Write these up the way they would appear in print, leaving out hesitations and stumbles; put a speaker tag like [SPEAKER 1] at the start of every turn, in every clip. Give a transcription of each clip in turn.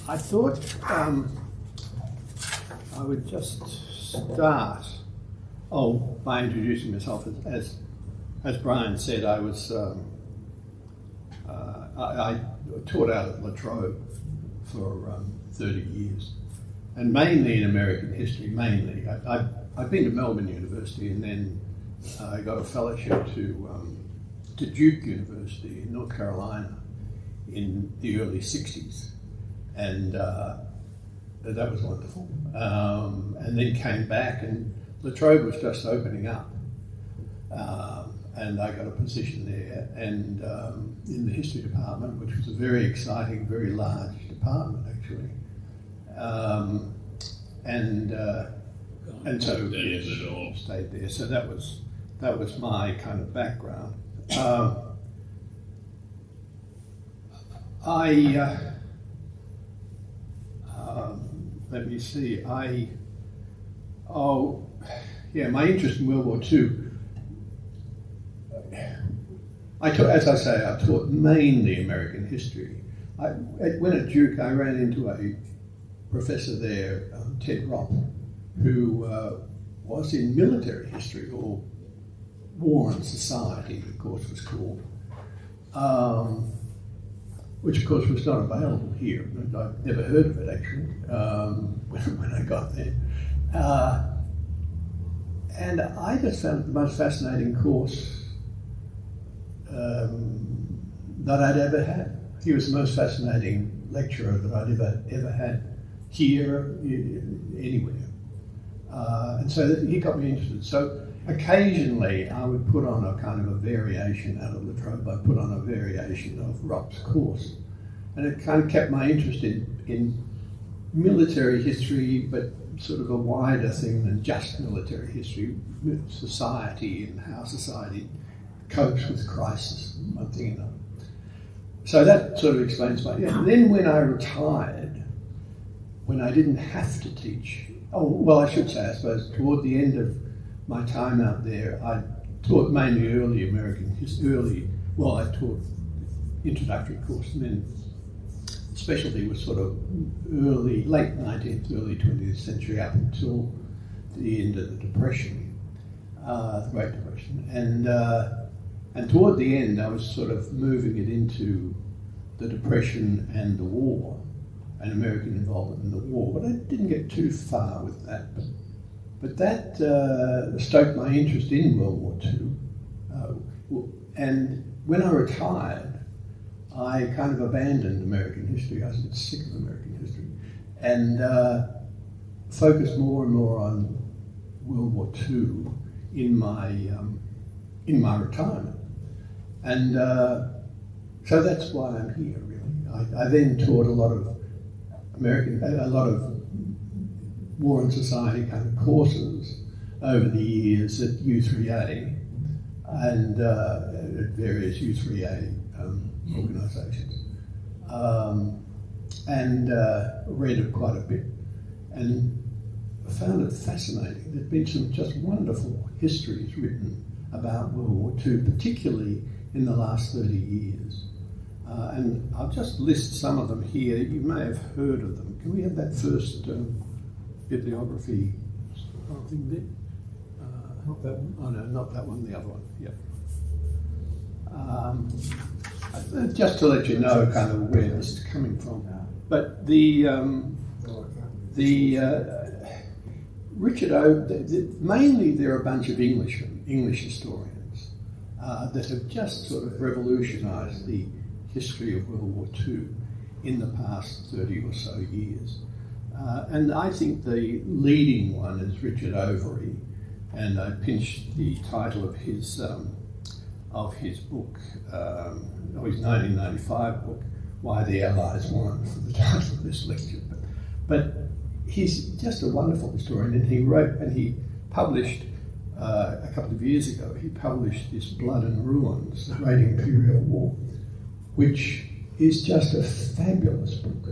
[SPEAKER 1] I thought I would just start by introducing myself. As Brian said, I was I taught out at La Trobe for 30 years, and mainly in American history. Mainly, I've been to Melbourne University, and then I got a fellowship to Duke University in North Carolina in the early 60s, and that was wonderful. And then came back, and La Trobe was just opening up, and I got a position there, and in the history department, which was a very exciting, very large department actually, and so stayed there. So that was my kind of background. Let me see. My interest in World War II. As I say, I taught mainly American history. When at Duke, I ran into a professor there, Ted Ropp, who was in military history, or War and Society, the course was called, which of course was not available here. I'd never heard of it actually when I got there. And I just found it the most fascinating course that I'd ever had. He was the most fascinating lecturer that I'd ever had here, anywhere. And so he got me interested. So occasionally I would put on a kind of a variation out of La Trobe. I put on a variation of Ropp's course. And it kind of kept my interest in military history, but sort of a wider thing than just military history, society and how society copes with crisis, one thing and another. So that sort of explains my... Yeah. Then when I retired, when I didn't have to teach, I should say, I suppose, toward the end of my time out there, I taught mainly early American history, I taught introductory course, and then specialty was sort of late 19th, early 20th century up until the end of the Depression, the Great Depression. And toward the end, I was sort of moving it into the Depression and the war, and American involvement in the war. But I didn't get too far with that. But that stoked my interest in World War II. And when I retired, I kind of abandoned American history. I was a bit sick of American history, and focused more and more on World War II in my retirement. And so that's why I'm here, really. I then taught a lot of War and Society kind of courses over the years at U3A and at various U3A organisations, and read it quite a bit, and found it fascinating. There've been some just wonderful histories written about World War II, particularly in the last 30 years. And I'll just list some of them here. You may have heard of them. Can we have that first bibliography thing there? Not that one? Oh no, not that one, the other one. Yep. Just to let you know kind of where this is coming from. But Richard O, mainly they're a bunch of English historians that have just sort of revolutionised the history of World War II in the past 30 or so years. And I think the leading one is Richard Overy, and I pinched the title of his book, his 1995 book, Why the Allies Won, for the title of this lecture. But he's just a wonderful historian, and he wrote and he published a couple of years ago, he published this Blood and Ruins, the Great Imperial War, which is just a fabulous book.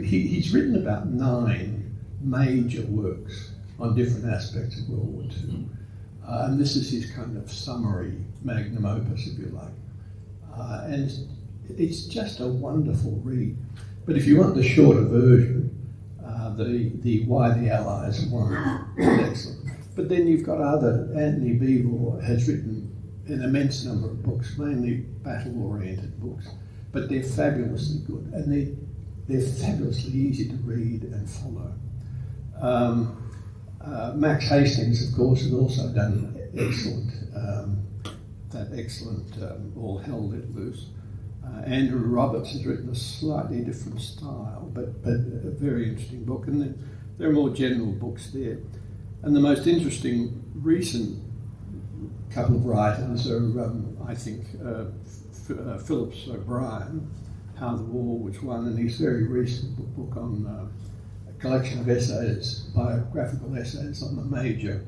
[SPEAKER 1] He's written about 9 major works on different aspects of World War II. And this is his kind of summary magnum opus, if you like. And it's just a wonderful read. But if you want the shorter version, the Why the Allies Won is excellent. But then you've got Anthony Beevor has written an immense number of books, mainly battle-oriented books, but they're fabulously good, and they're fabulously easy to read and follow. Max Hastings, of course, has also done excellent All Hell Let Loose. Andrew Roberts has written a slightly different style, but a very interesting book, and then there are more general books there. And the most interesting recent couple of writers are, I think, Phillips O'Brien, How the War Was Won, and his very recent book on a collection of essays, biographical essays on the major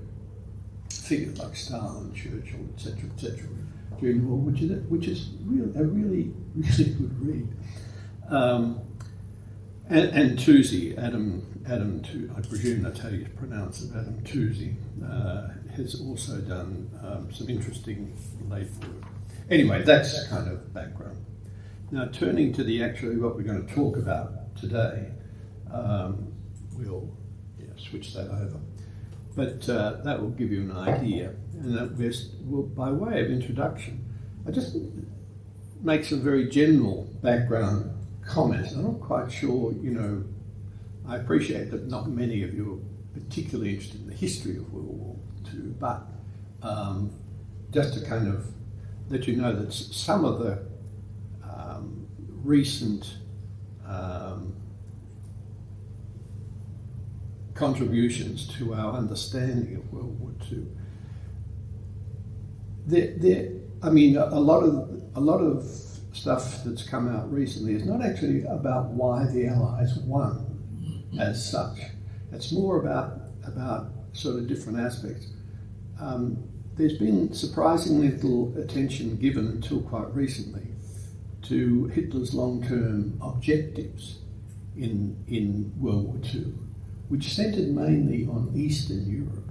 [SPEAKER 1] figures like Stalin, Churchill, etc., during the war, which is a really good read. And Toosey, Adam, I presume that's how you pronounce it, Adam Toosey, has also done some interesting late work. Anyway, that's kind of background. Now, turning to what we're going to talk about today, we'll switch that over. But that will give you an idea. And that by way of introduction, I just make some very general background comments. I'm not quite sure, I appreciate that not many of you are particularly interested in the history of World War II, but just to kind of let you know that some of the recent contributions to our understanding of World War II. A lot of stuff that's come out recently is not actually about why the Allies won as such. It's more about sort of different aspects. There's been surprisingly little attention given until quite recently to Hitler's long-term objectives in World War II, which centred mainly on Eastern Europe.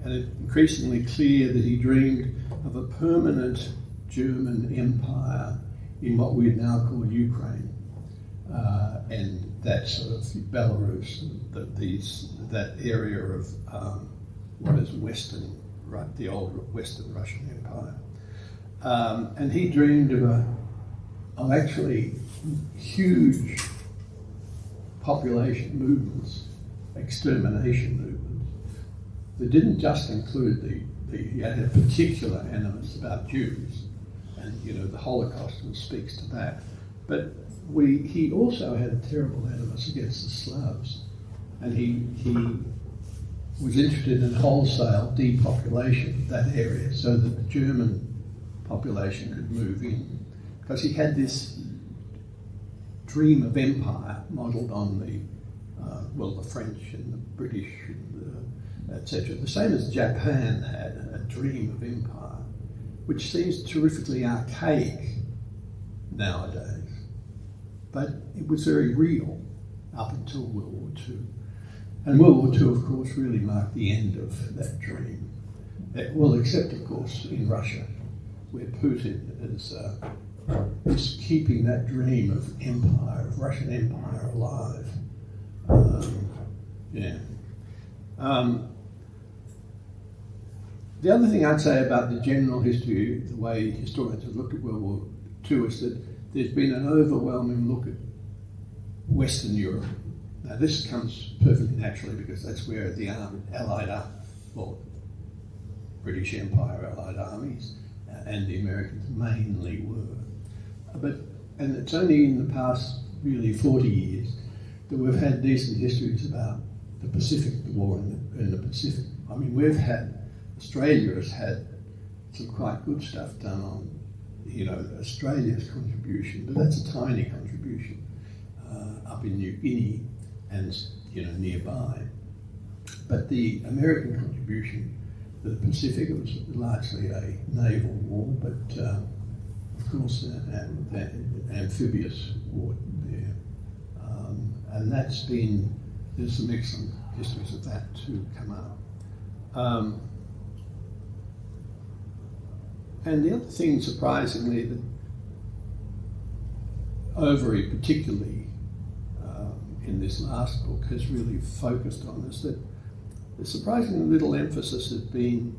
[SPEAKER 1] And it's increasingly clear that he dreamed of a permanent German empire in what we now call Ukraine, and that sort of Belarus, that area of what is Western, right, the old Western Russian Empire. And he dreamed of actually huge population movements, extermination movements, that didn't just include he had a particular animus about Jews, and the Holocaust speaks to that. But he also had a terrible animus against the Slavs, and he was interested in wholesale depopulation of that area so that the German population could move in, because he had this dream of empire modelled on the French and the British, etc. The same as Japan had a dream of empire, which seems terrifically archaic nowadays, but it was very real up until World War II. And World War II, of course, really marked the end of that dream. Well, except, of course, in Russia, where Putin is keeping that dream of empire, of Russian empire, alive. The other thing I'd say about the general history, the way historians have looked at World War II, is that there's been an overwhelming look at Western Europe. Now, this comes perfectly naturally because that's where the British Empire Allied armies and the Americans mainly were. And it's only in the past really 40 years that we've had decent histories about the Pacific, the war in the Pacific. I mean, Australia has had some quite good stuff done on, Australia's contribution, but that's a tiny contribution up in New Guinea and, nearby. But the American contribution to the Pacific, it was largely a naval war, but of course an amphibious war there. And there's some excellent histories of that too come up. And the other thing, surprisingly, that Overy particularly in this last book has really focused on this, that the surprisingly little emphasis has been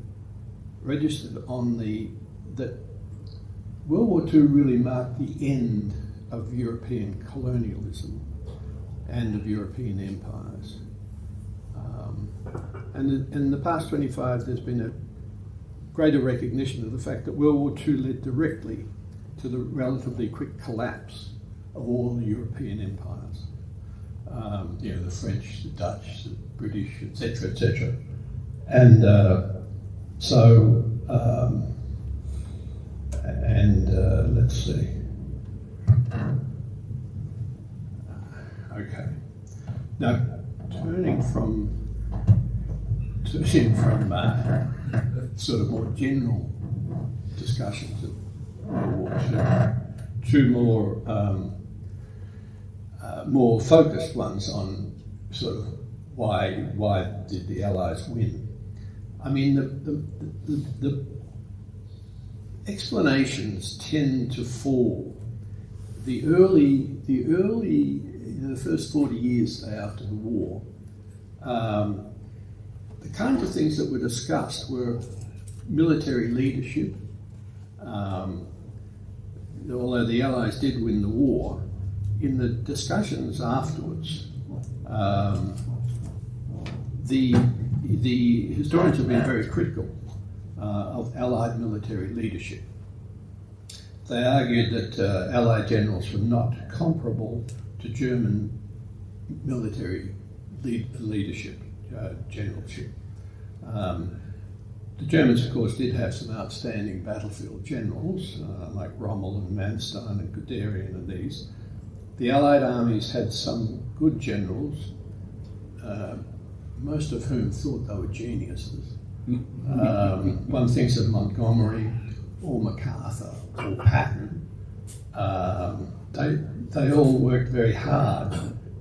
[SPEAKER 1] registered on that World War II really marked the end of European colonialism and of European empires. And in the past 25, there's been a greater recognition of the fact that World War II led directly to the relatively quick collapse of all the European empires. The French, the Dutch, the British, etc., etc. And let's see. Okay. Now, turning from sort of more general discussions of World War II to more focused ones on sort of why did the Allies win? I mean, the explanations tend to fall. The first 40 years, say, after the war, the kinds of things that were discussed were military leadership. Although the Allies did win the war, in the discussions afterwards, the historians have been very critical of Allied military leadership. They argued that Allied generals were not comparable to German military leadership, generalship. The Germans, of course, did have some outstanding battlefield generals, like Rommel and Manstein and Guderian and these. The Allied armies had some good generals, most of whom thought they were geniuses. One thinks of Montgomery or MacArthur or Patton. They all worked very hard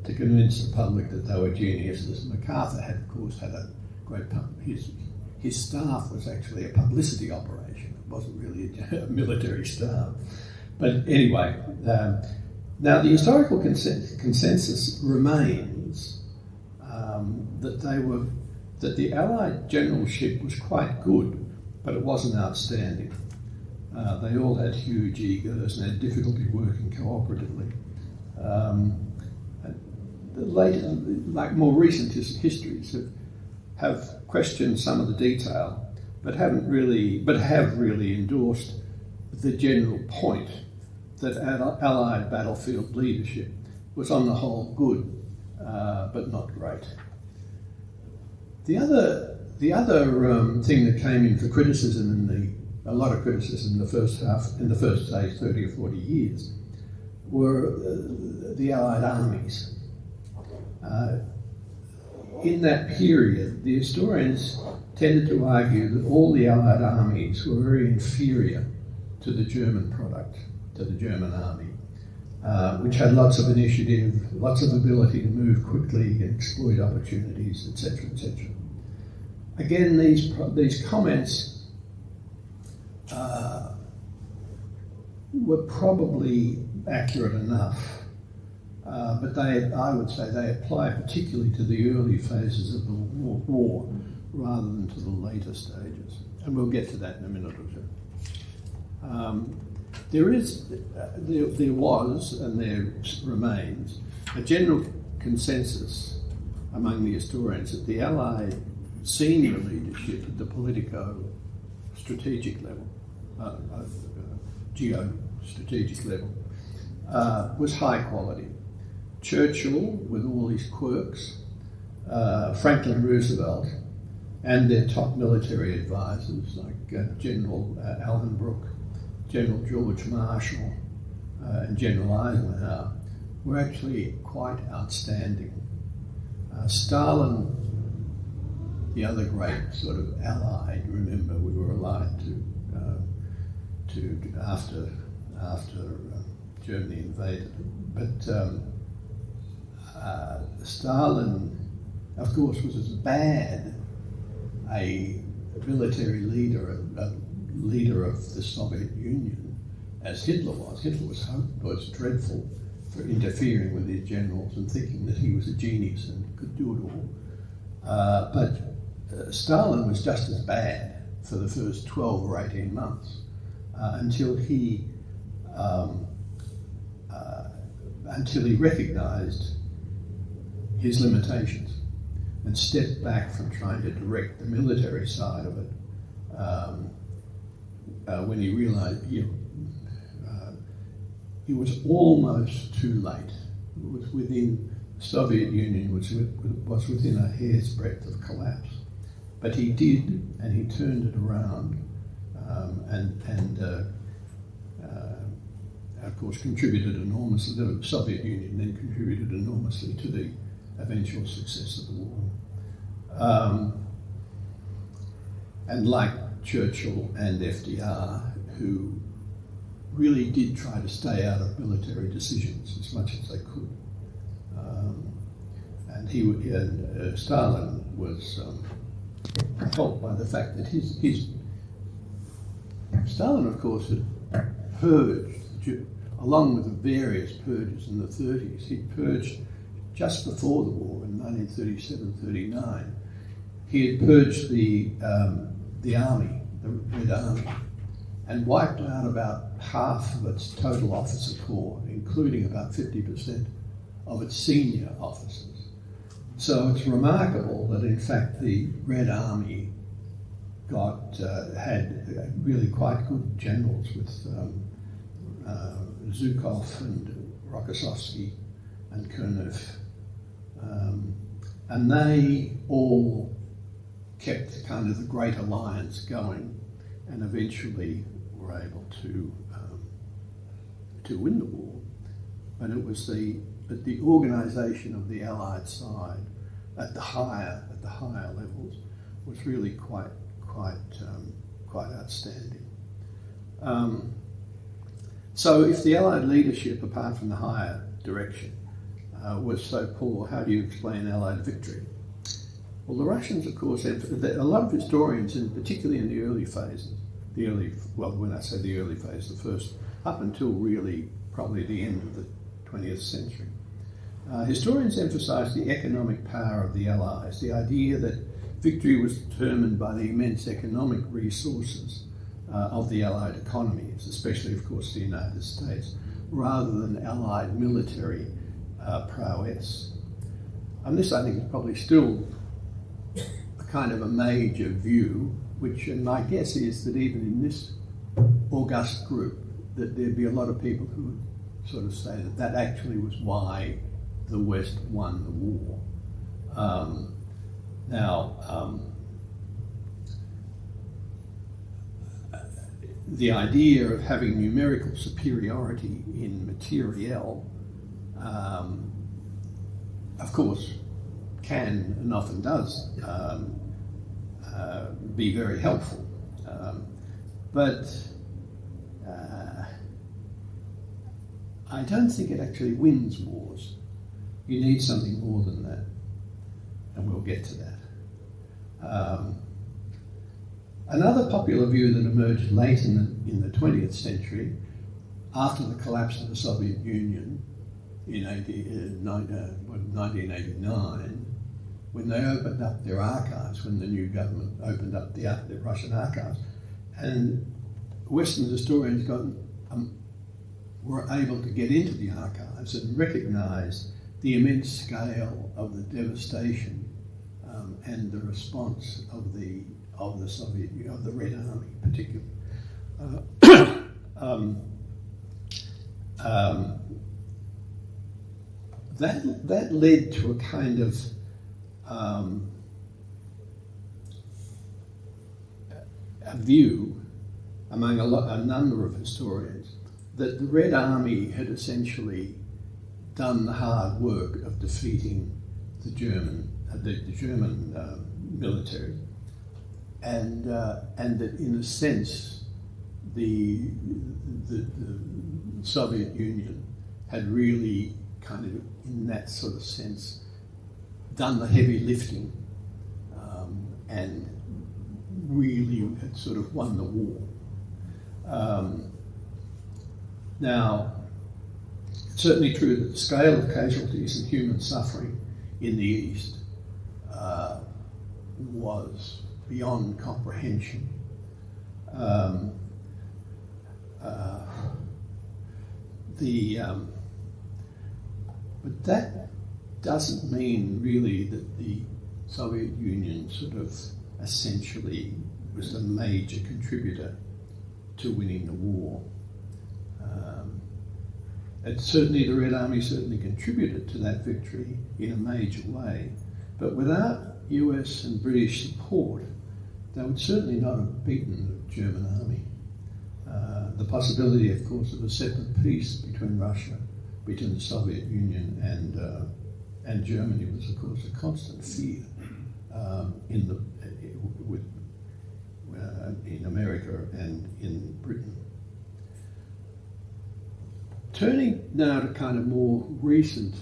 [SPEAKER 1] to convince the public that they were geniuses. MacArthur had, of course, had a great his staff was actually a publicity operation. It wasn't really a military staff. But anyway, now the historical consensus remains that the Allied generalship was quite good, but it wasn't outstanding. They all had huge egos and had difficulty working cooperatively. More recent histories have questioned some of the detail, but have really endorsed the general point that Allied battlefield leadership was on the whole good, but not great. The other thing that came in for criticism a lot of criticism in the first 30 or 40 years, were the Allied armies. In that period, the historians tended to argue that all the Allied armies were very inferior to the German product, to the German army, which had lots of initiative, lots of ability to move quickly and exploit opportunities, etc., etc. Again, these comments were probably accurate enough, but I would say they apply particularly to the early phases of the war rather than to the later stages. And we'll get to that in a minute or two. There was, and there remains, a general consensus among the historians that the Allied senior leadership at the politico-strategic level, geo-strategic level, was high quality. Churchill, with all his quirks, Franklin Roosevelt, and their top military advisors like General Alvin Brooke, General George Marshall, and General Eisenhower, were actually quite outstanding. Stalin, the other great sort of allied, remember we were allied to after Germany invaded. But Stalin, of course, was as bad a military leader, a leader of the Soviet Union, as Hitler was. Hitler was dreadful for interfering with his generals and thinking that he was a genius and could do it all. But Stalin was just as bad for the first 12 or 18 months until he recognised his limitations and stepped back from trying to direct the military side of it when he realised he was almost too late. It was within the Soviet Union was within a hair's breadth of collapse, but he did, and he turned it around, and of course contributed enormously. The Soviet Union then contributed enormously to the eventual success of the war. And like Churchill and FDR, who really did try to stay out of military decisions as much as they could. And Stalin was helped by the fact that Stalin, of course, had purged, along with the various purges in the 30s. He purged just before the war in 1937-39. He had purged the army, the Red Army, and wiped out about half of its total officer corps, including about 50% of its senior officers. So it's remarkable that in fact the Red Army had really quite good generals with Zhukov and Rokossovsky and Konev, and they all kept kind of the Great Alliance going, and eventually were able to win the war. But it was the organisation of the Allied side at the higher levels was really quite outstanding. So if the Allied leadership, apart from the higher direction, was so poor, how do you explain Allied victory? Well, the Russians, of course, a lot of historians, and particularly in the early phases, when I say the early phase, the first, up until really probably the end of the 20th century, historians emphasise the economic power of the Allies, the idea that victory was determined by the immense economic resources of the Allied economies, especially, of course, the United States, rather than Allied military prowess. And this, I think, is probably still a kind of a major view, and my guess is that even in this august group, that there'd be a lot of people who would sort of say that actually was why the West won the war. The idea of having numerical superiority in materiel, of course, can and often does be very helpful, but I don't think it actually wins wars. You need something more than that, and we'll get to that. Another popular view that emerged late in the 20th century, after the collapse of the Soviet Union in 1989, when they opened up their archives, when the new government opened up the Russian archives, and Western historians were able to get into the archives and recognise the immense scale of the devastation and the response of the Soviet Union, of the Red Army particularly. That led to a kind of a view among a number of historians that the Red Army had essentially done the hard work of defeating the German military, and that in a sense the Soviet Union had really kind of, in that sort of sense, done the heavy lifting and really had sort of won the war. Now, it's certainly true that the scale of casualties and human suffering in the East was beyond comprehension. But that doesn't mean really that the Soviet Union sort of essentially was a major contributor to winning the war. And certainly the Red Army certainly contributed to that victory in a major way, but without US and British support, they would certainly not have beaten the German army. The possibility, of course, of a separate peace between Russia, between the Soviet Union and Germany was, of course, a constant fear in America and in Britain. Turning now to kind of more recent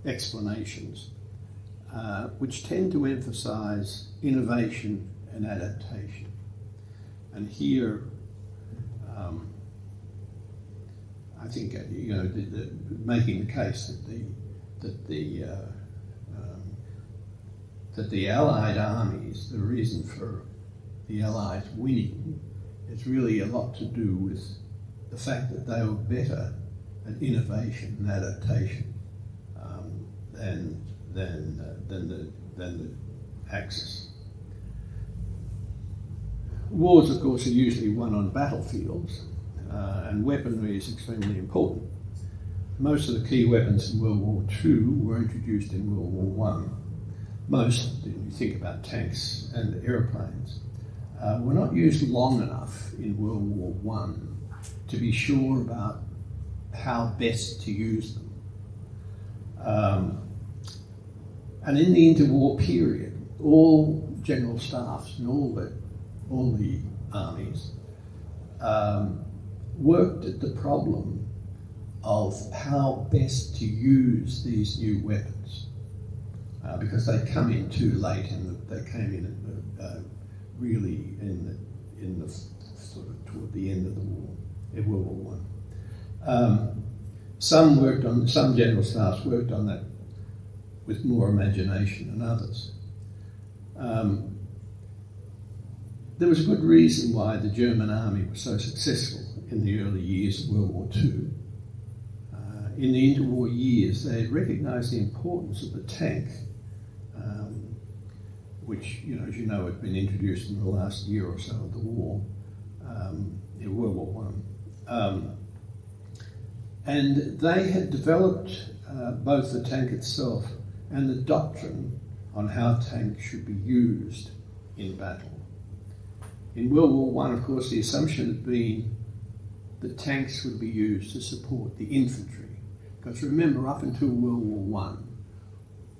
[SPEAKER 1] explanations, which tend to emphasize innovation and adaptation. And here, I think making the case that the Allied armies, the reason for the Allies winning, is really a lot to do with the fact that they were better at innovation and adaptation than the Axis. Wars, of course, are usually won on battlefields, and weaponry is extremely important. Most of the key weapons in World War II were introduced in World War I. Most, when you think about tanks and airplanes, were not used long enough in World War I to be sure about how best to use them. And in the interwar period, all general staffs and all the armies worked at the problem of how best to use these new weapons, because they come in too late, and they came in really in the sort of toward the end of the war, in World War I. Some general staffs worked on that with more imagination than others. There was a good reason why the German army was so successful in the early years of World War II. In the interwar years, they had recognised the importance of the tank, which, as you know, had been introduced in the last year or so of the war, in World War I. And they had developed both the tank itself and the doctrine on how tanks should be used in battle. In World War I, of course, the assumption had been that tanks would be used to support the infantry. Because remember, up until World War I,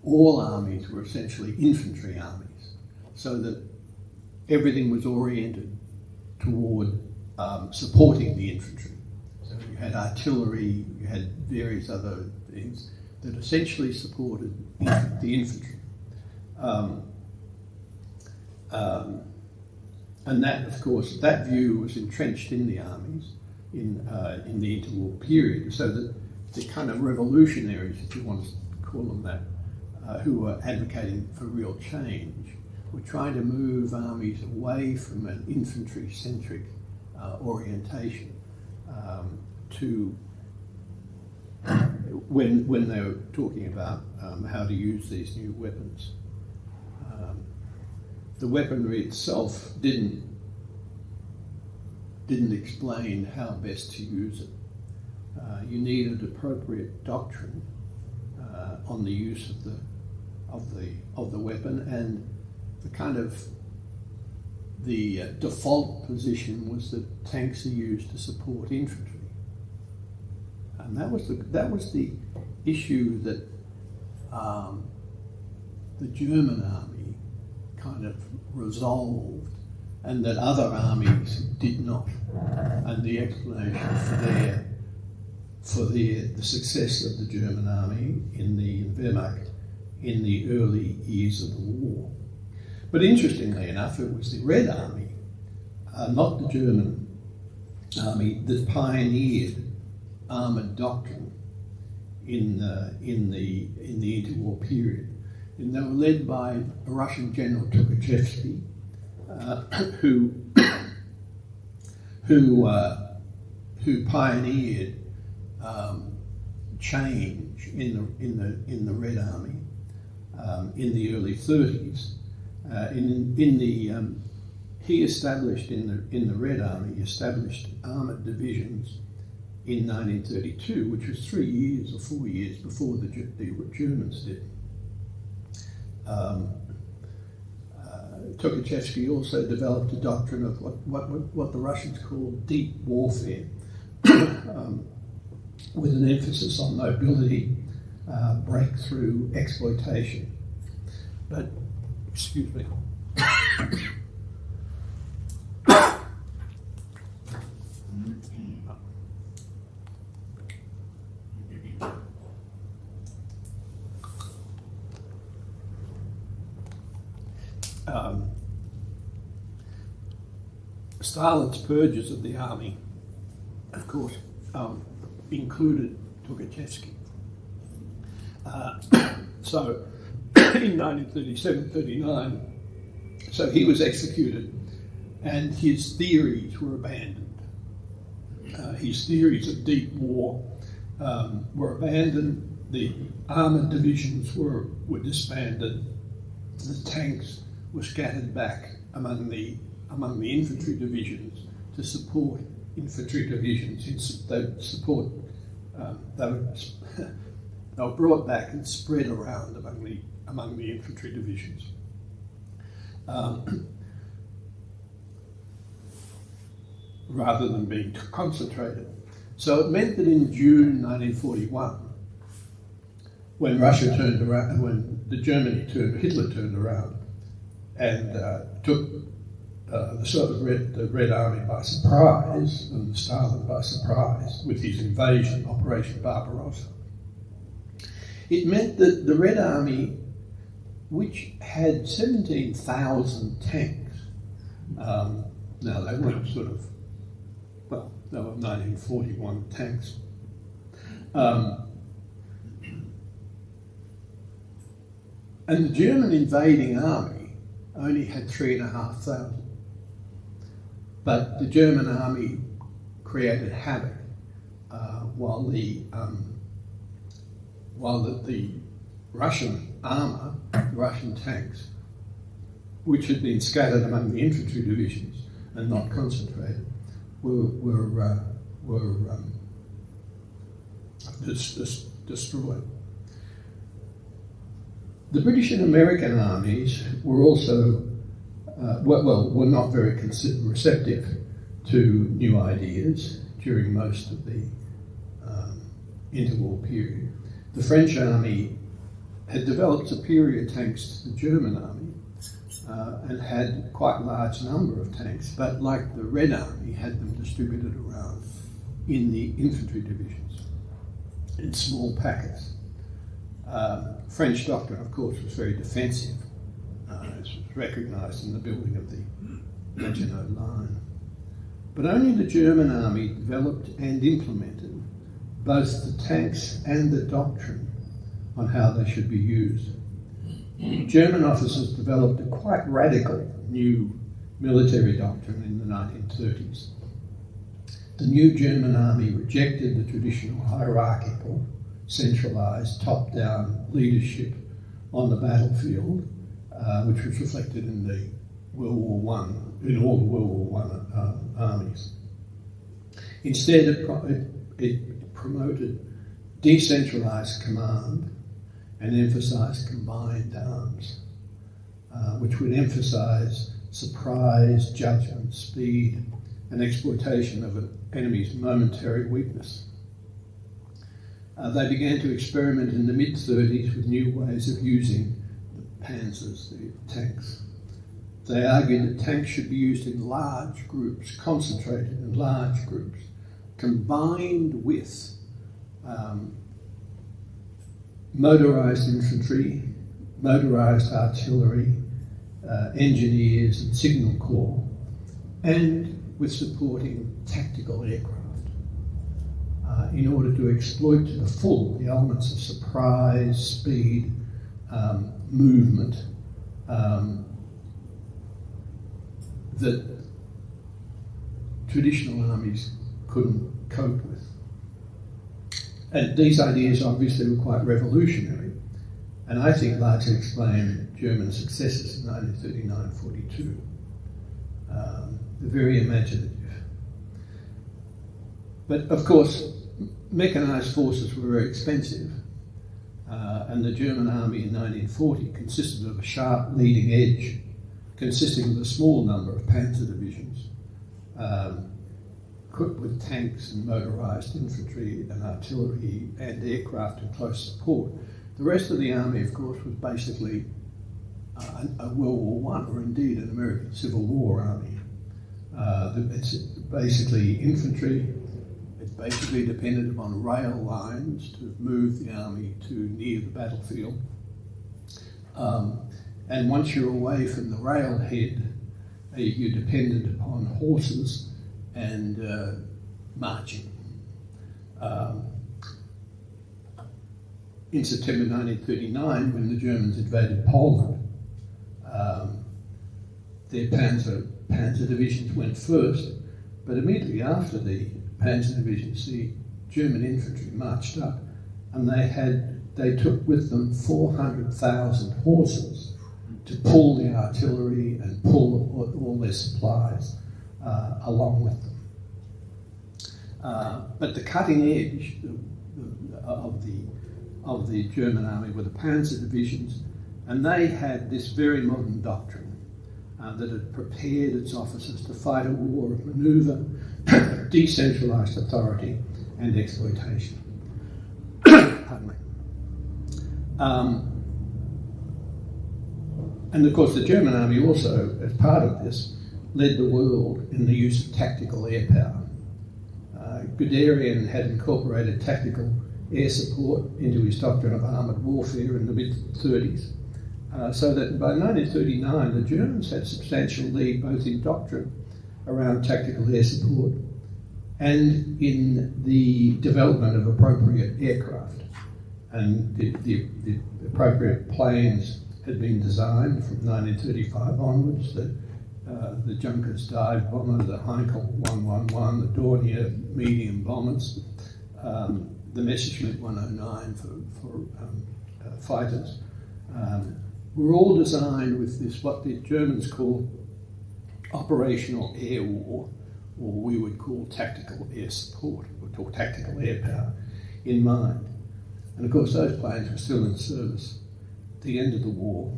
[SPEAKER 1] all armies were essentially infantry armies, so that everything was oriented toward supporting the infantry. So you had artillery, you had various other things that essentially supported the infantry. And that, of course, that view was entrenched in the armies in the interwar period, so that the kind of revolutionaries, if you want to call them that, who were advocating for real change, were trying to move armies away from an infantry-centric orientation to when they were talking about how to use these new weapons. The weaponry itself didn't explain how best to use it. You needed appropriate doctrine on the use of the weapon, and the kind of the default position was that tanks are used to support infantry, and that was the issue that the German army kind of resolved, and that other armies did not. And the explanation for the success of the German army in the Wehrmacht in the early years of the war. But interestingly enough, it was the Red Army, not the German army that pioneered armoured doctrine in the interwar period. And they were led by a Russian general, Tukhachevsky, who pioneered change in the Red Army in the early 30s. He established in the Red Army, he established armoured divisions in 1932, which was 3 years or 4 years before the Germans did. Tukhachevsky also developed a doctrine of what the Russians call deep warfare, with an emphasis on mobility, breakthrough, exploitation. But, excuse me. Stalin's purges of the army, of course, included Tukhachevsky. So in 1937-39, so he was executed and his theories were abandoned. His theories of deep war were abandoned. The armoured divisions were disbanded. The tanks were scattered back among the infantry divisions to support infantry divisions. They were brought back and spread around among the infantry divisions. Rather than being concentrated. So it meant that in June 1941, when Russia turned around, when Hitler turned around and took the Red Army by surprise, and Stalin by surprise, with his invasion, Operation Barbarossa. It meant that the Red Army, which had 17,000 tanks, now they weren't they were 1941 tanks, and the German invading army only had 3,500. But the German army created havoc while the Russian armour, the Russian tanks, which had been scattered among the infantry divisions and not concentrated, were destroyed. The British and American armies were also were not very receptive to new ideas during most of the interwar period. The French army had developed superior tanks to the German army and had quite a large number of tanks, but like the Red Army, had them distributed around in the infantry divisions in small packets. French doctrine, of course, was very defensive. It was recognised in the building of the Maginot Line. But only the German army developed and implemented both the tanks and the doctrine on how they should be used. German officers developed a quite radical new military doctrine in the 1930s. The new German army rejected the traditional hierarchical, centralised, top-down leadership on the battlefield, which was reflected in the World War I, in all the World War I armies. Instead, it promoted decentralised command and emphasised combined arms, which would emphasise surprise, judgment, speed, and exploitation of an enemy's momentary weakness. They began to experiment in the mid-30s with new ways of using the panzers, the tanks. They argued that tanks should be used in large groups, concentrated in large groups, combined with motorised infantry, motorised artillery, engineers and signal corps, and with supporting tactical aircraft in order to exploit to the full the elements of surprise, speed, movement that traditional armies couldn't cope with. And these ideas obviously were quite revolutionary, and I think largely explain German successes in 1939-42. They're very imaginative. But of course, mechanised forces were very expensive, and the German army in 1940 consisted of a sharp leading edge consisting of a small number of panzer divisions, equipped with tanks and motorised infantry and artillery and aircraft in close support. The rest of the army, of course, was basically a World War I, or indeed an American Civil War army. It's basically infantry. It basically depended upon rail lines to move the army to near the battlefield. And once you're away from the railhead, you depended upon horses and marching. In September 1939, when the Germans invaded Poland, their panzer divisions went first, but immediately after the panzer divisions, the German infantry marched up, and they took with them 400,000 horses to pull the artillery and pull all their supplies along with them. But the cutting edge of the German army were the panzer divisions, and they had this very modern doctrine that had prepared its officers to fight a war of manoeuvre, decentralised authority, and exploitation. Pardon me. And of course, the German army also, as part of this, led the world in the use of tactical air power. Guderian had incorporated tactical air support into his doctrine of armoured warfare in the mid-30s, so that by 1939 the Germans had substantial lead both in doctrine around tactical air support and in the development of appropriate aircraft. And the appropriate planes had been designed from 1935 onwards. The Junkers dive bomber, the Heinkel 111, the Dornier medium bombers, the Messerschmitt 109 for fighters, were all designed with this, what the Germans call operational air war, or we would call tactical air support, or tactical air power, in mind. And of course those planes were still in service at the end of the war,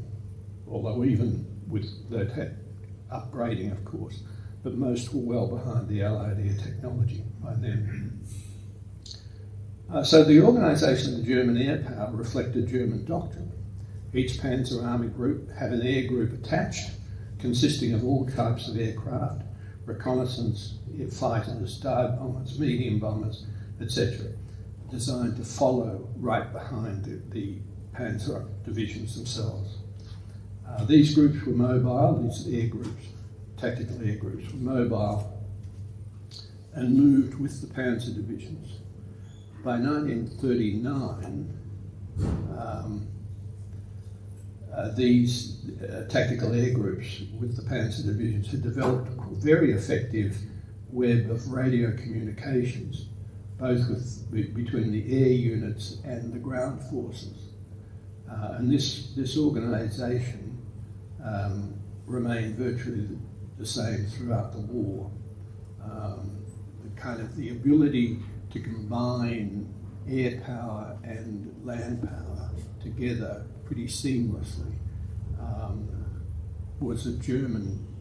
[SPEAKER 1] although even with that had upgrading, of course, but most were well behind the Allied air technology by then. So the organisation of the German air power reflected German doctrine. Each Panzer Army group had an air group attached, consisting of all types of aircraft, reconnaissance, fighters, dive bombers, medium bombers, etc., designed to follow right behind the Panzer divisions themselves. These groups were mobile, these air groups, tactical air groups, were mobile and moved with the Panzer divisions. By 1939, these tactical air groups with the Panzer divisions had developed a very effective web of radio communications, both between the air units and the ground forces. And this organisation remained virtually the same throughout the war. The ability to combine air power and land power together pretty seamlessly was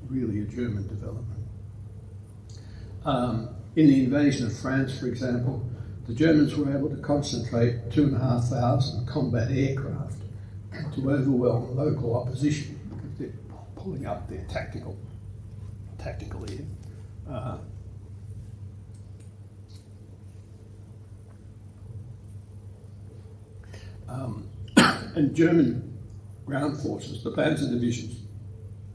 [SPEAKER 1] really a German development. In the invasion of France, for example, the Germans were able to concentrate 2,500 combat aircraft to overwhelm local opposition because they're pulling up their tactical air. And German ground forces, the Panzer divisions,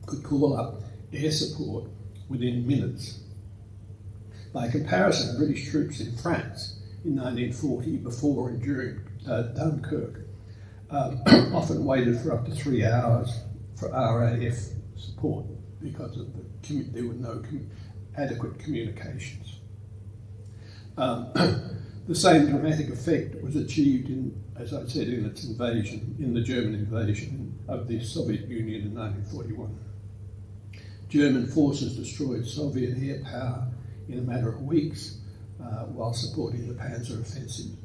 [SPEAKER 1] could call up air support within minutes By comparison, British troops in France in 1940, before and during Dunkirk, often waited for up to 3 hours for RAF support because of there were no adequate communications. The same dramatic effect was achieved as I said, in its invasion, in the German invasion of the Soviet Union in 1941. German forces destroyed Soviet air power in a matter of weeks while supporting the Panzer offensive.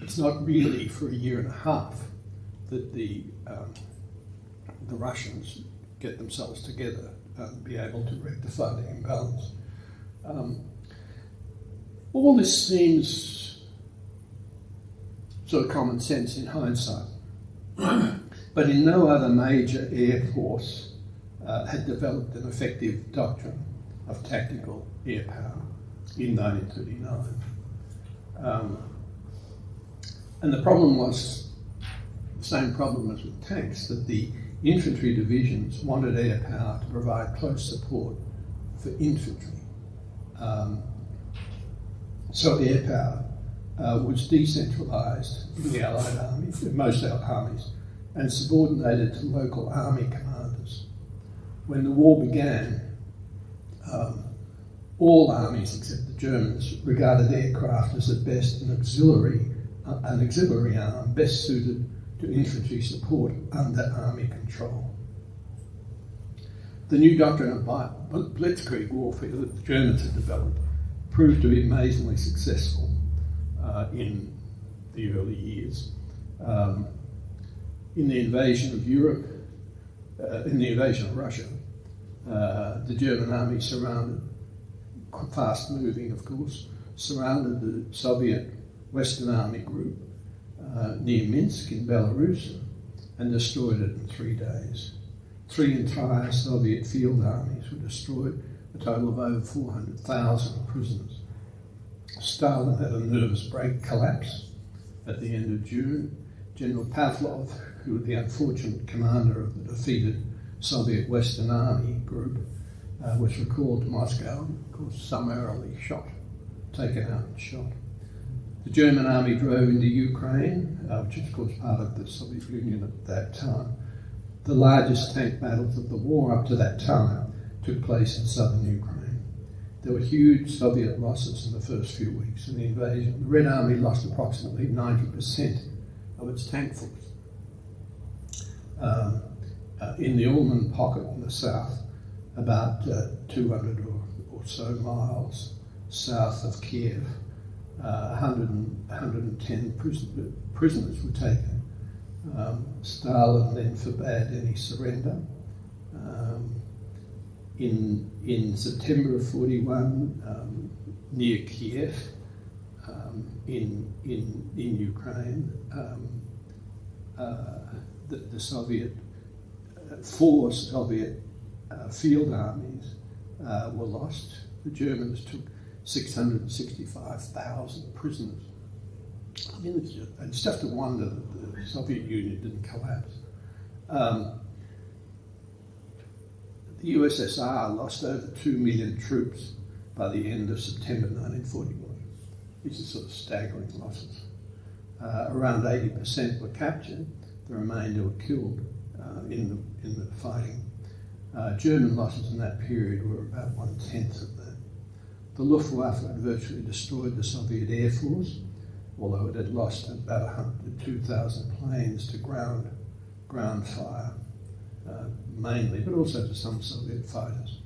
[SPEAKER 1] It's not really for a year and a half that the Russians get themselves together and be able to rectify the imbalance. All this seems sort of common sense in hindsight, but in no other major air force had developed an effective doctrine of tactical air power in 1939. And the problem was the same problem as with tanks, that the infantry divisions wanted air power to provide close support for infantry. So air power was decentralised in the Allied armies, in most armies, and subordinated to local army commanders. When the war began, all armies except the Germans regarded aircraft as at best an auxiliary arm best suited to infantry support under army control. The new doctrine of blitzkrieg warfare that the Germans had developed proved to be amazingly successful in the early years. In the invasion of Europe, in the invasion of Russia, the German army fast moving of course, surrounded the Soviet Western Army group near Minsk in Belarus and destroyed it in 3 days. 3 entire Soviet field armies were destroyed, a total of over 400,000 prisoners. Stalin had a nervous collapse at the end of June. General Pavlov, who was the unfortunate commander of the defeated Soviet Western Army group, was recalled to Moscow and, of course, summarily taken out and shot. The German army drove into Ukraine, which is, of course, part of the Soviet Union at that time. The largest tank battles of the war up to that time took place in southern Ukraine. There were huge Soviet losses in the first few weeks of the invasion. The Red Army lost approximately 90% of its tank force. In the Ulman pocket in the south, about 200 or so miles south of Kiev, 110 prisoners were taken. Stalin then forbade any surrender. In September of 41, near Kiev, in Ukraine, the Soviet, 4 Soviet field armies were lost. The Germans took 665,000 prisoners. I mean, it's just a wonder that the Soviet Union didn't collapse. The USSR lost over 2 million troops by the end of September 1941. These are sort of staggering losses. Around 80% were captured. The remainder were killed in the fighting. German losses in that period were about 1/10 of that. The Luftwaffe had virtually destroyed the Soviet Air Force, although it had lost about 2,000 planes to ground fire, mainly, but also to some Soviet fighters.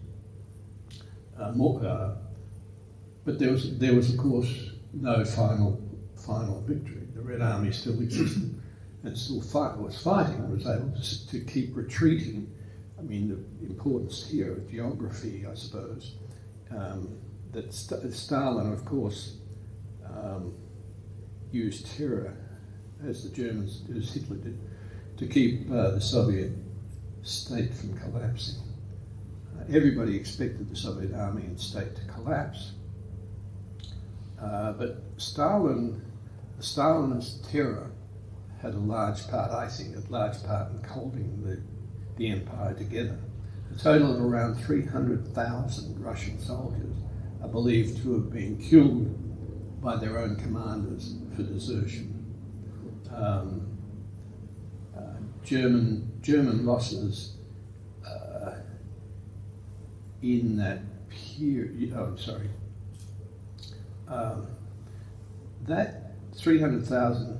[SPEAKER 1] But there was, of course, no final victory. The Red Army still existed and still was fighting, and was able to keep retreating. I mean, the importance here of geography, I suppose, that Stalin, of course, used terror, as Hitler did, to keep the Soviet state from collapsing. Everybody expected the Soviet army and state to collapse, but Stalinist terror had a large part, I think, in holding the empire together. A total of around 300,000 Russian soldiers are believed to have been killed by their own commanders for desertion. German losses in that period. That 300,000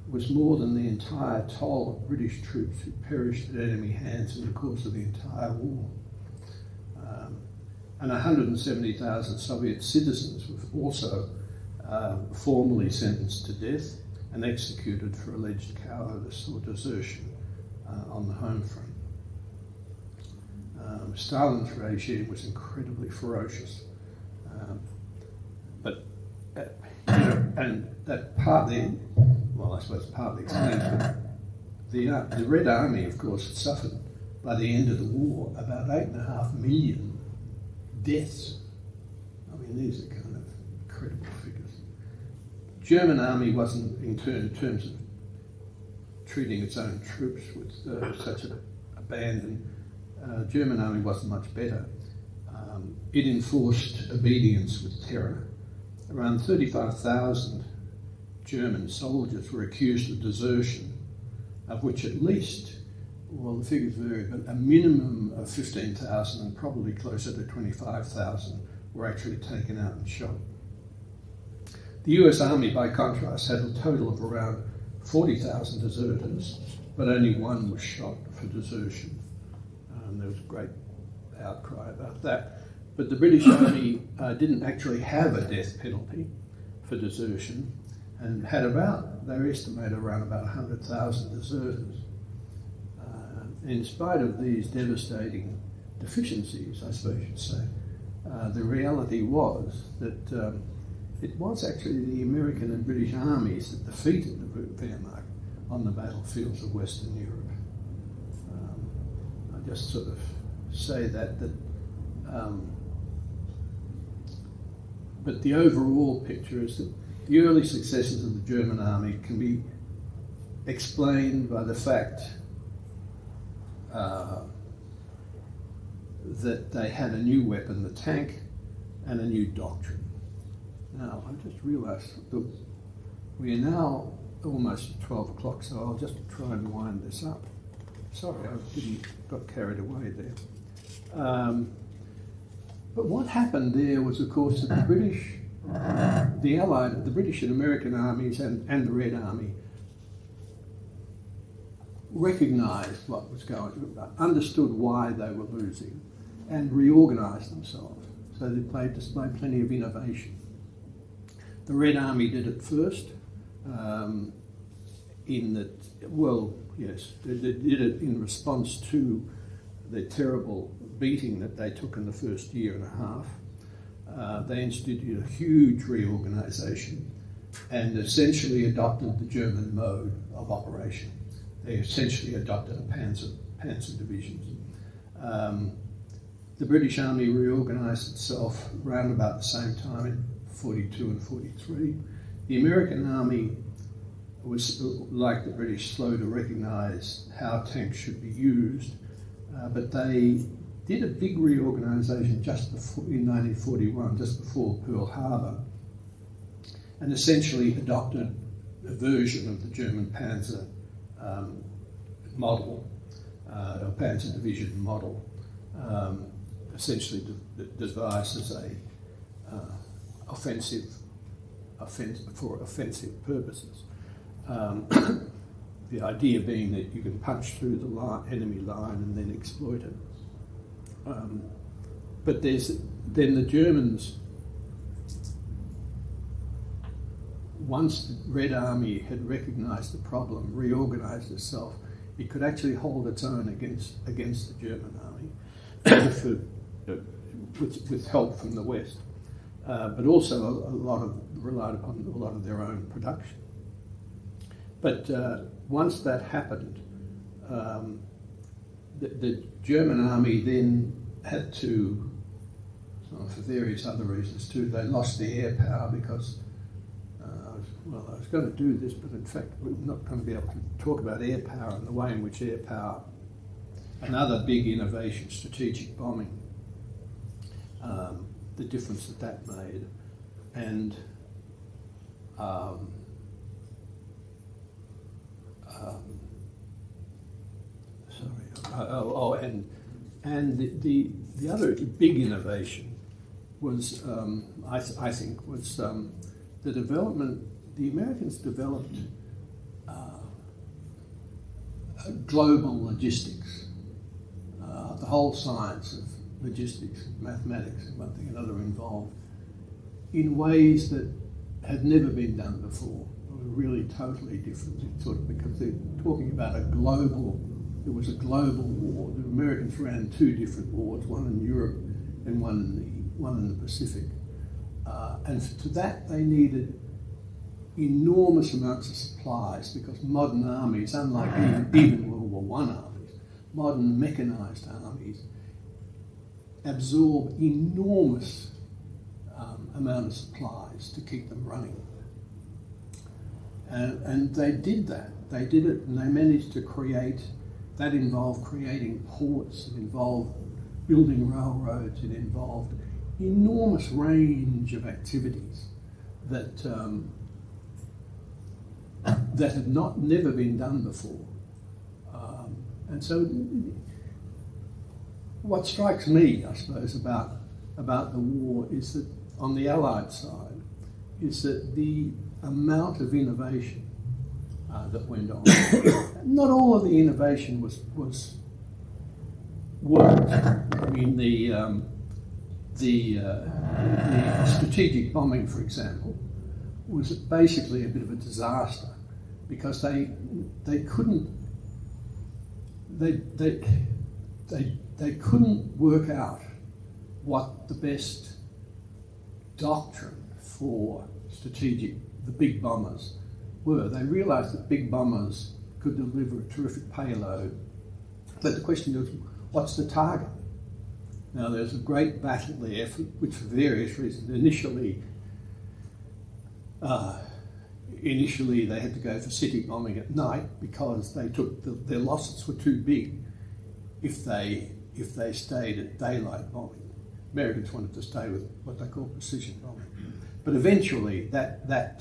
[SPEAKER 1] was more than the entire toll of British troops who perished at enemy hands in the course of the entire war. And 170,000 Soviet citizens were also formally sentenced to death and executed for alleged cowardice or desertion on the home front. Stalin's regime was incredibly ferocious, and that partly, well, I suppose partly explains, but the Red Army, of course, suffered by the end of the war about 8.5 million deaths. I mean, these are kind of incredible figures. German army wasn't, in terms of treating its own troops with such abandon. German army wasn't much better. It enforced obedience with terror. Around 35,000 German soldiers were accused of desertion, of which at least, well, the figures vary, but a minimum of 15,000 and probably closer to 25,000 were actually taken out and shot. The US Army, by contrast, had a total of around 40,000 deserters, but only one was shot for desertion. There was a great outcry about that. But the British Army didn't actually have a death penalty for desertion, and had they estimate around about 100,000 deserters. In spite of these devastating deficiencies, I suppose you'd say, the reality was that it was actually the American and British armies that defeated the Wehrmacht on the battlefields of Western Europe. I just sort of say that but the overall picture is that the early successes of the German army can be explained by the fact that they had a new weapon, the tank, and a new doctrine. Now, I just realised that we are now almost 12 o'clock, so I'll just try and wind this up. Sorry, I got carried away there. But what happened there was, of course, that the British, the British and American armies and the Red Army recognised what was going on, understood why they were losing, and reorganised themselves. So they displayed plenty of innovation. The Red Army did it first, in that, well, yes, they did it in response to the terrible beating that they took in the first year and a half. They instituted a huge reorganisation and essentially adopted the German mode of operation. They essentially adopted a panzer divisions. The British Army reorganised itself around about the same time in 42 and 43. The American Army was, like the British, slow to recognise how tanks should be used, but they did a big reorganisation just before, in 1941, just before Pearl Harbor, and essentially adopted a version of the German Panzer model, or Panzer Division model, essentially devised as a for offensive purposes. The idea being that you can punch through the enemy line and then exploit it. But then the Germans, once the Red Army had recognised the problem, reorganised itself, it could actually hold its own against the German army with help from the West, but also relied upon a lot of their own production. But once that happened, the German army then had to, for various other reasons too, they lost the air power because, I was going to do this, but in fact we're not going to be able to talk about air power and the way in which air power, another big innovation, strategic bombing, the difference that made, and the other big innovation was, I think, was the development. The Americans developed global logistics, the whole science of logistics, mathematics, and one thing and another involved, in ways that had never been done before. They were really totally different, sort of, because they're talking about it was a global war. The Americans ran two different wars, one in Europe and one in the Pacific. And to that they needed enormous amounts of supplies, because modern armies, unlike even World War I armies, modern mechanized armies absorb enormous amount of supplies to keep them running. And they did that. They did it, and they managed to create. That involved creating ports. It involved building railroads. It involved enormous range of activities that that had never been done before. And so, what strikes me, I suppose, about the war is that on the Allied side, is that the amount of innovation that went on. Not all of the innovation was worked. I mean, the strategic bombing, for example, was basically a bit of a disaster, because they couldn't work out what the best doctrine for the big bombers were. They realised that big bombers could deliver a terrific payload, but the question was, what's the target? Now, there's a great battle there, which for various reasons, initially they had to go for city bombing at night, because their losses were too big if they stayed at daylight bombing. Americans wanted to stay with what they call precision bombing. But eventually they had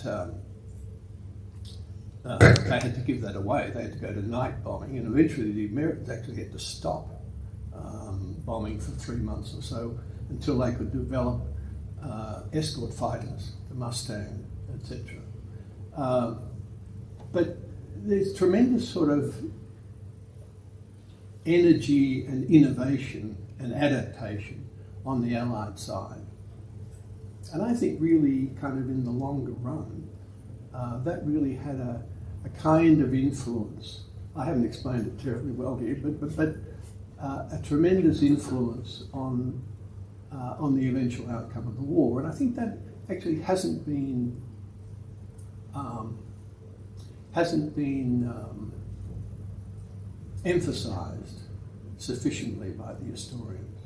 [SPEAKER 1] to give that away. They had to go to night bombing, and eventually the Americans actually had to stop bombing for 3 months or so, until they could develop escort fighters, the Mustang, etc. But there's tremendous sort of energy and innovation and adaptation on the Allied side. And I think really kind of in the longer run, that really had a kind of influence. I haven't explained it terribly well here, but a tremendous influence on the eventual outcome of the war. And I think that actually hasn't been emphasised sufficiently by the historians.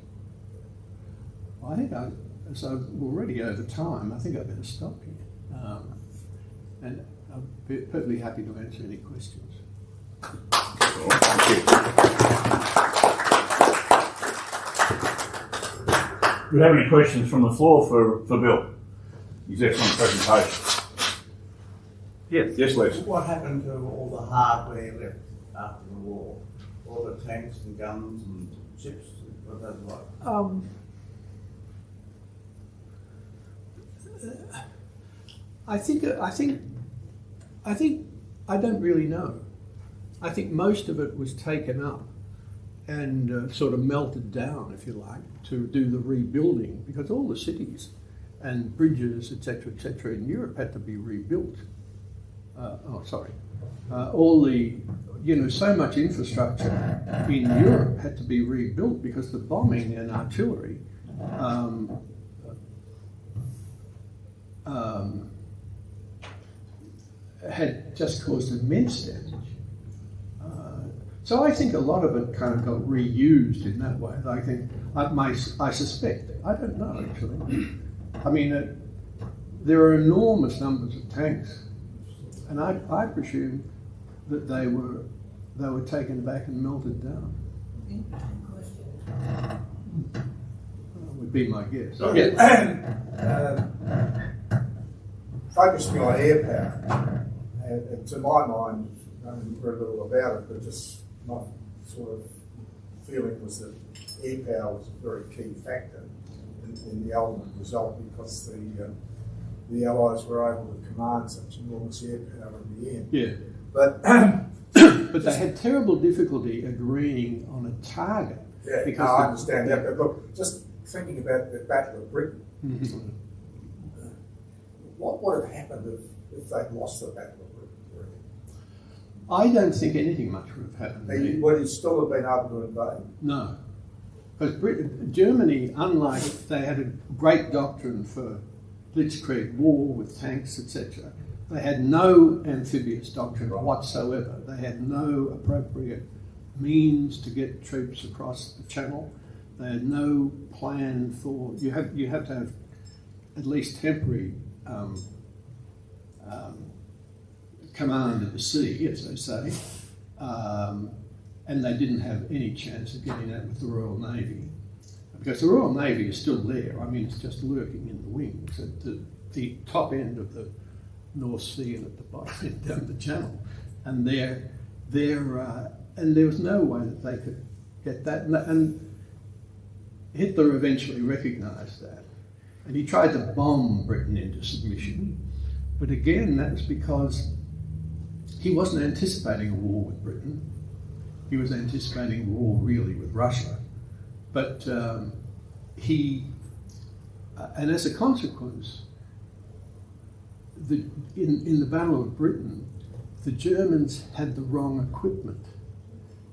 [SPEAKER 1] Well, I think so we're already over time. I think I better stop here. And I'll be perfectly happy to answer any questions.
[SPEAKER 2] Do we have any questions from the floor for Bill? His excellent presentation. Yes, Les.
[SPEAKER 3] What happened to all the hardware left after the war? All the tanks and guns and ships? What was that like?
[SPEAKER 1] I don't really know. I think most of it was taken up and sort of melted down, if you like, to do the rebuilding, because all the cities and bridges, etc., in Europe had to be rebuilt. All the, so much infrastructure in Europe had to be rebuilt, because the bombing and artillery had just caused immense damage. So I think a lot of it kind of got reused in that way. I suspect. I don't know, actually. I mean, there are enormous numbers of tanks, and I presume that they were taken back and melted down. We'd be my guess.
[SPEAKER 2] Okay.
[SPEAKER 4] Focusing on air power, and to my mind, knowing very little about it, but just my sort of feeling was that air power was a very key factor in the ultimate result, because the Allies were able to command such enormous air power in the end.
[SPEAKER 1] Yeah.
[SPEAKER 4] But
[SPEAKER 1] But they had terrible difficulty agreeing on a target.
[SPEAKER 4] yeah,
[SPEAKER 1] because
[SPEAKER 4] I understand that. But look, just thinking about the Battle of Britain,
[SPEAKER 1] Mhm.
[SPEAKER 4] what would have happened if they'd lost the Battle of Britain?
[SPEAKER 1] I don't think anything much would have happened there.
[SPEAKER 4] Would he still have been able to invade?
[SPEAKER 1] No. Because Germany, unlike, they had a great doctrine for blitzkrieg war with tanks, etc. They had no amphibious doctrine whatsoever. They had no appropriate means to get troops across the channel. They had no plan for, you have to have at least temporary command of the sea, as they say, and they didn't have any chance of getting that with the Royal Navy, because the Royal Navy is still there. I mean, it's just lurking in the wings at the top end of the North Sea and at the bottom end down the Channel, and and there was no way that they could get that, and Hitler eventually recognised that, and he tried to bomb Britain into submission. But again, that's because he wasn't anticipating a war with Britain. He was anticipating a war really with Russia. But and as a consequence, in the Battle of Britain, the Germans had the wrong equipment.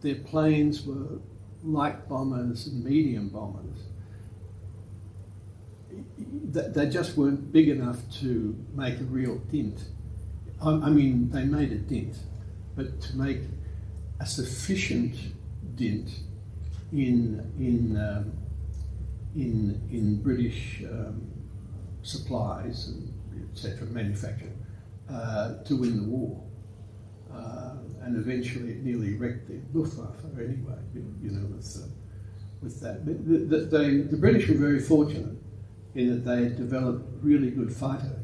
[SPEAKER 1] Their planes were light bombers and medium bombers. They just weren't big enough to make a real dent. I mean, they made a dent, but to make a sufficient dent in British supplies and etc. manufacture to win the war, and eventually it nearly wrecked the Luftwaffe anyway. You know, with that. But the British were very fortunate in that they had developed really good fighter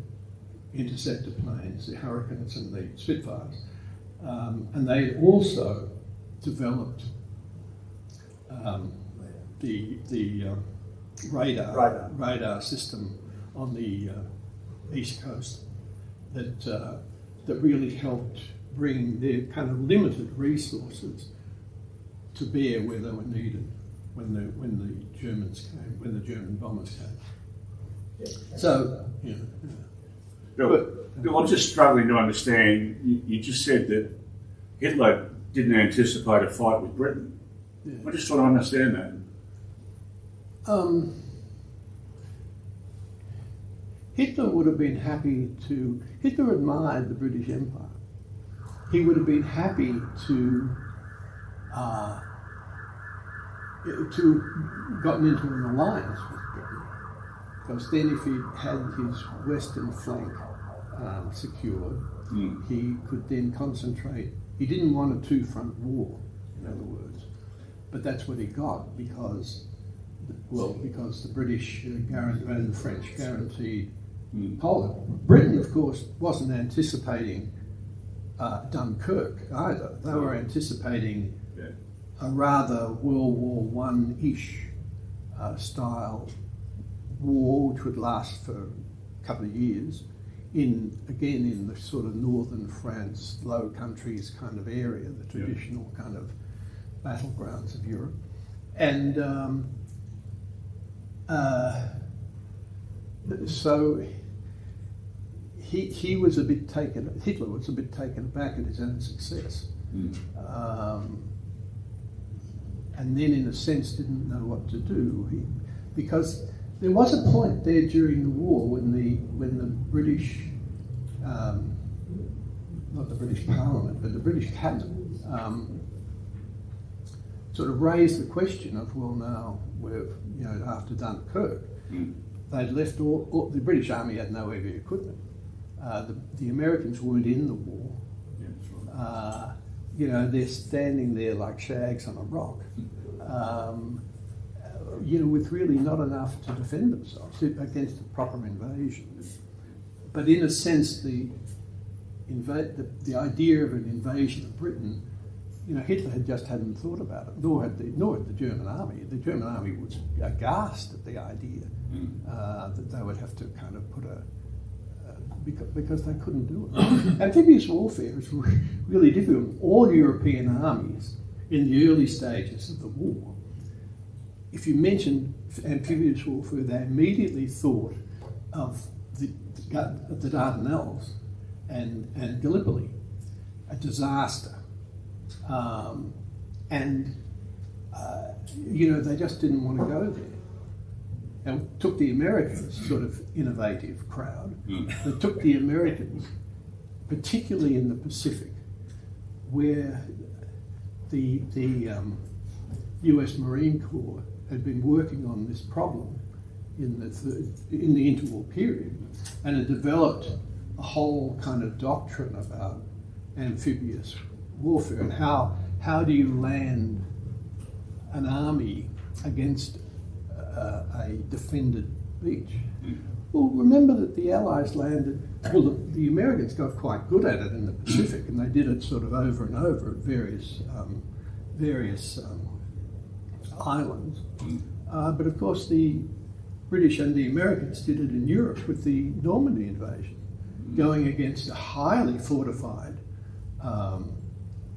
[SPEAKER 1] interceptor planes, the Hurricanes and the Spitfires, and they also developed the radar system on the east coast that really helped bring their kind of limited resources to bear where they were needed when the German bombers came.
[SPEAKER 4] Yeah.
[SPEAKER 1] So, you know.
[SPEAKER 2] Bill, I'm just struggling to understand. You just said that Hitler didn't anticipate a fight with Britain.
[SPEAKER 1] Yeah.
[SPEAKER 2] I just want to understand that.
[SPEAKER 1] Hitler would have been happy to. Hitler admired the British Empire. He would have been happy to gotten into an alliance with Britain, because then if he had his western flank secured, he could then concentrate. He didn't want a two-front war, in other words, but that's what he got because the British and the French guaranteed Poland. Britain, of course, wasn't anticipating Dunkirk either. They were anticipating a rather World War I-ish style war, which would last for a couple of years, in the sort of northern France, Low Countries kind of area, the traditional kind of battlegrounds of Europe. And so Hitler was a bit taken aback at his own success. And then in a sense didn't know what to do. Because there was a point there during the war when the British, not the British Parliament, but the British cabinet sort of raised the question of, well, now we're, after Dunkirk, they'd left the British Army had no heavy equipment. The Americans weren't in the war. They're standing there like shags on a rock. with really not enough to defend themselves against a proper invasion. But in a sense, the idea of an invasion of Britain, Hitler hadn't thought about it, nor had the German army. The German army was aghast at the idea that they would have to kind of put because they couldn't do it. Amphibious warfare is really difficult. All European armies in the early stages of the war, if you mentioned amphibious warfare, they immediately thought of the Dardanelles and Gallipoli, a disaster. They just didn't want to go there. And it took the Americans, sort of innovative crowd, it took the Americans, particularly in the Pacific, where the US Marine Corps had been working on this problem in the interwar period, and had developed a whole kind of doctrine about amphibious warfare and how do you land an army against a defended beach. Well, remember that the Allies landed, the Americans got quite good at it in the Pacific, and they did it sort of over and over at various islands. But of course the British and the Americans did it in Europe with the Normandy invasion, going against a highly fortified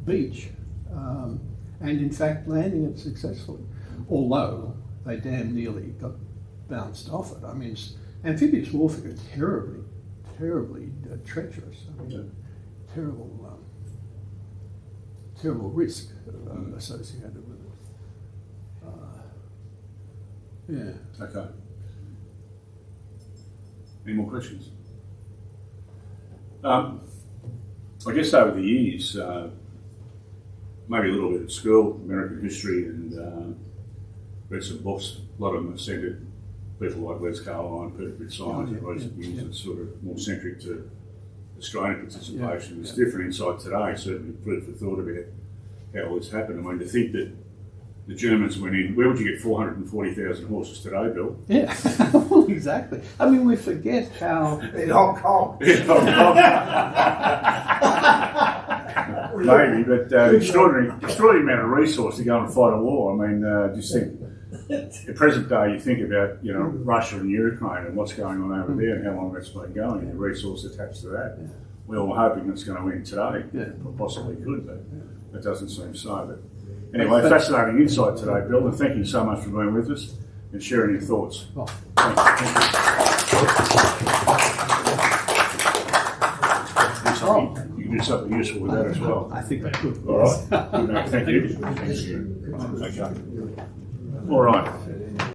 [SPEAKER 1] beach, and in fact landing it successfully, although they damn nearly got bounced off it. I mean, amphibious warfare is terribly treacherous. I mean, terrible risk associated with it. Yeah.
[SPEAKER 2] Okay. Any more questions? I guess over the years, maybe a little bit at school, American history, and read some books. A lot of them have centred people like Les Carline, Peter Fitzsimons, and recent years. It's sort of more centric to Australian participation. There's different insight today, certainly food for thought about how all this happened. I mean, to think that the Germans went in, where would you get 440,000 horses today, Bill?
[SPEAKER 1] Yeah, well, exactly. I mean, we forget how...
[SPEAKER 4] In Hong Kong.
[SPEAKER 2] In Hong Kong. Maybe, but extraordinary amount of resource to go and fight a war. I mean, just think, at present day, you think about, Russia and Ukraine and what's going on over there and how long that's been going and the resource attached to that. Yeah. We're all hoping it's going to end today. Yeah. Possibly could, but it doesn't seem so. But anyway, fascinating insight today, Bill, and thank you so much for being with us and sharing your thoughts.
[SPEAKER 1] Oh.
[SPEAKER 2] You can do something useful with that as well.
[SPEAKER 1] I think I could.
[SPEAKER 2] All right. Good night. Thank you. Okay. All right.